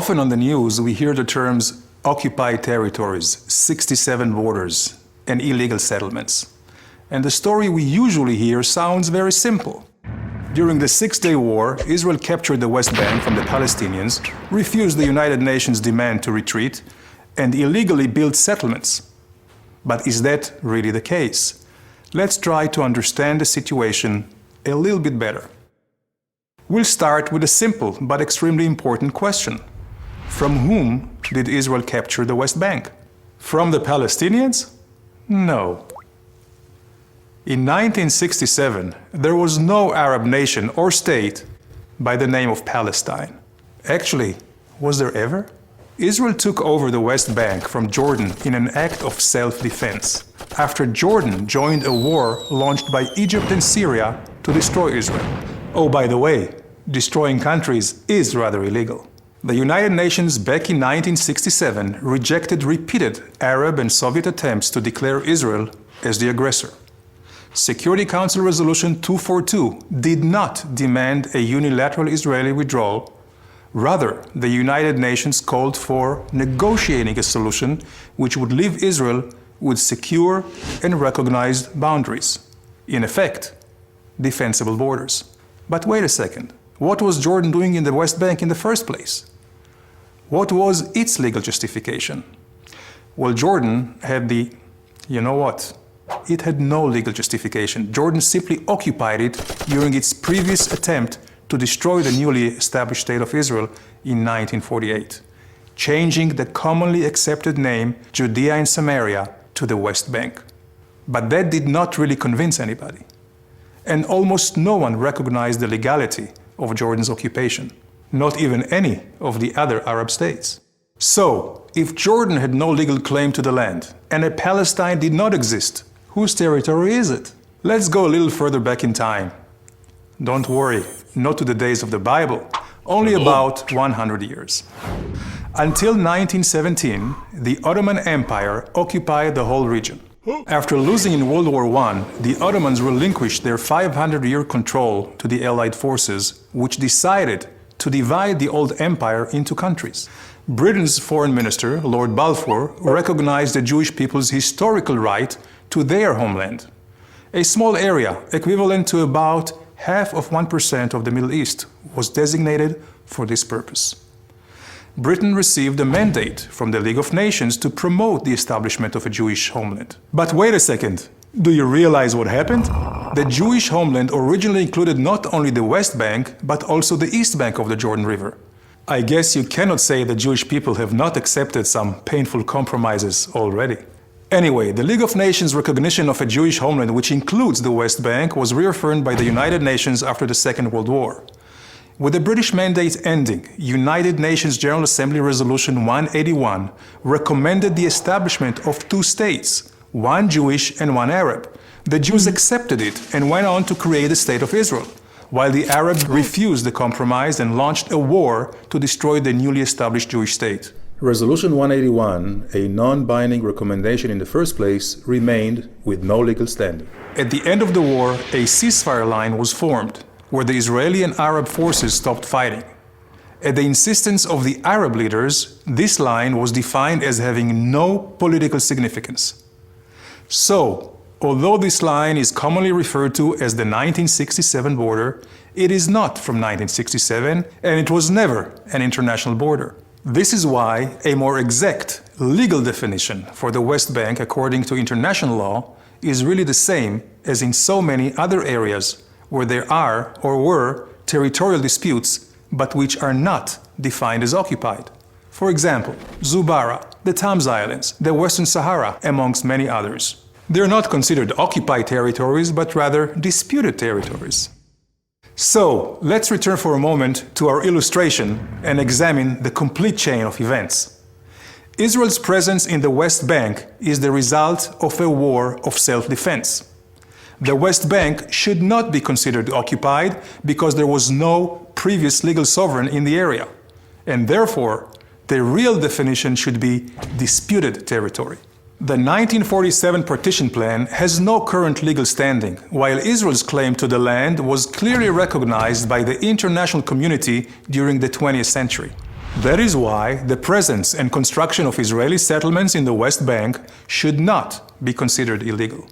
Often on the news, we hear the terms occupied territories, 67 borders, and illegal settlements. And the story we usually hear sounds very simple. During the Six-Day War, Israel captured the West Bank from the Palestinians, refused the United Nations' demand to retreat, and illegally built settlements. But is that really the case? Let's try to understand the situation a little bit better. We'll start with a simple but extremely important question. From whom did Israel capture the West Bank? From the Palestinians? No. In 1967, there was no Arab nation or state by the name of Palestine. Actually, was there ever? Israel took over the West Bank from Jordan in an act of self-defense, after Jordan joined a war launched by Egypt and Syria to destroy Israel. Oh, by the way, destroying countries is rather illegal. The United Nations back in 1967 rejected repeated Arab and Soviet attempts to declare Israel as the aggressor. Security Council Resolution 242 did not demand a unilateral Israeli withdrawal. Rather, the United Nations called for negotiating a solution which would leave Israel with secure and recognized boundaries. In effect, defensible borders. But wait a second. What was Jordan doing in the West Bank in the first place? What was its legal justification? Well, Jordan had It had no legal justification. Jordan simply occupied it during its previous attempt to destroy the newly established State of Israel in 1948, changing the commonly accepted name Judea and Samaria to the West Bank. But that did not really convince anybody. And almost no one recognized the legality of Jordan's occupation, not even any of the other Arab states. So, if Jordan had no legal claim to the land, and a Palestine did not exist, whose territory is it? Let's go a little further back in time. Don't worry, not to the days of the Bible, only about 100 years. Until 1917, the Ottoman Empire occupied the whole region. After losing in World War I, the Ottomans relinquished their 500-year control to the Allied forces, which decided to divide the old empire into countries. Britain's foreign minister, Lord Balfour, recognized the Jewish people's historical right to their homeland, a small area equivalent to about 0.5% of the Middle East was designated for this purpose. Britain received a mandate from the League of Nations to promote the establishment of a Jewish homeland. But wait a second, do you realize what happened? The Jewish homeland originally included not only the West Bank, but also the East Bank of the Jordan River. I guess you cannot say the Jewish people have not accepted some painful compromises already. Anyway, the League of Nations' recognition of a Jewish homeland, which includes the West Bank, was reaffirmed by the United Nations after the Second World War. With the British mandate ending, United Nations General Assembly Resolution 181 recommended the establishment of two states, one Jewish and one Arab. The Jews accepted it and went on to create the State of Israel, while the Arabs refused the compromise and launched a war to destroy the newly established Jewish state. Resolution 181, a non-binding recommendation in the first place, remained with no legal standing. At the end of the war, a ceasefire line was formed, where the Israeli and Arab forces stopped fighting. At the insistence of the Arab leaders, this line was defined as having no political significance. So, although this line is commonly referred to as the 1967 border, it is not from 1967, and it was never an international border. This is why a more exact legal definition for the West Bank, according to international law, is really the same as in so many other areas where there are or were territorial disputes, but which are not defined as occupied. For example, Zubarah, the Tams Islands, the Western Sahara, amongst many others. They are not considered occupied territories, but rather disputed territories. So, let's return for a moment to our illustration and examine the complete chain of events. Israel's presence in the West Bank is the result of a war of self-defense. The West Bank should not be considered occupied because there was no previous legal sovereign in the area, and therefore, the real definition should be disputed territory. The 1947 partition plan has no current legal standing, while Israel's claim to the land was clearly recognized by the international community during the 20th century. That is why the presence and construction of Israeli settlements in the West Bank should not be considered illegal.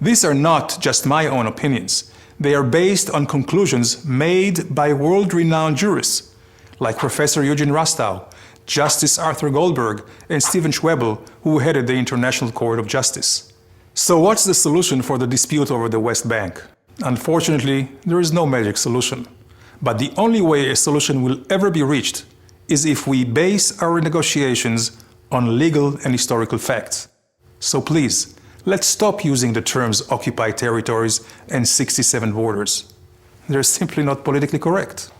These are not just my own opinions. They are based on conclusions made by world-renowned jurists like Professor Eugene Rastow, Justice Arthur Goldberg, and Stephen Schwebel, who headed the International Court of Justice. So what's the solution for the dispute over the West Bank? Unfortunately, there is no magic solution. But the only way a solution will ever be reached is if we base our negotiations on legal and historical facts. So please, let's stop using the terms occupied territories and 67 borders. They're simply not politically correct.